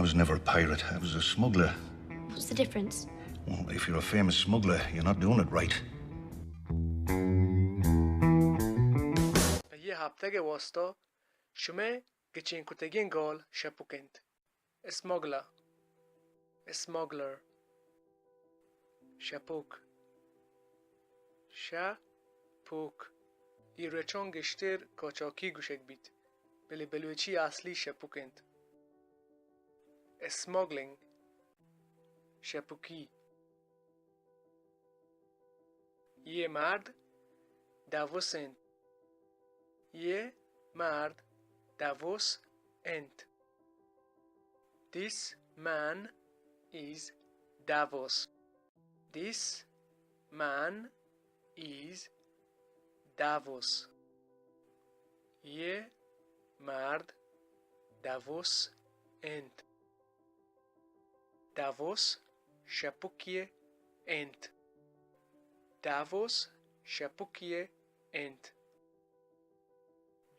I was never a pirate. I was a smuggler. What's the difference? Well, if you're a famous smuggler, you're not doing it right. یه هفته واسطه شما گچین کتگین گال شپوکند. Smuggler. Smuggler. Shapok. Shapok. ایره چون گشتر کاچاکی گوشک بید. بلی بلوچی اصلی شپوکند. Smuggling. شپوکی. یه مرد دوسند. یه مرد دوس اند. This man is Davos. This man is Davos. یه مرد دوس اند. Davos شپوکیه اند. Davos شپوکیه اند.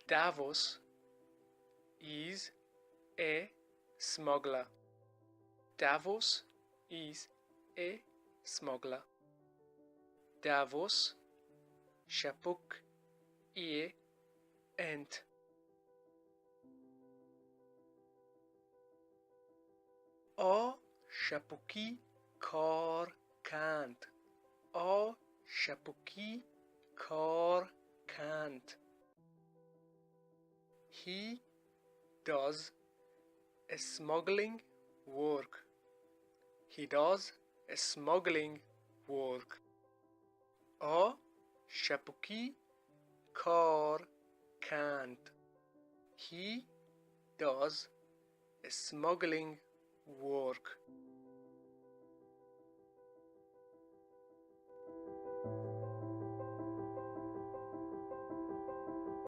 Davos is a smuggler. Davos is a smuggler. Davos Shapok ie ent. A Shapoki kar kand. A Shapoki kar kand. He does a smuggling work. He does a smuggling work. A Shapoki kar kand. He does a smuggling work.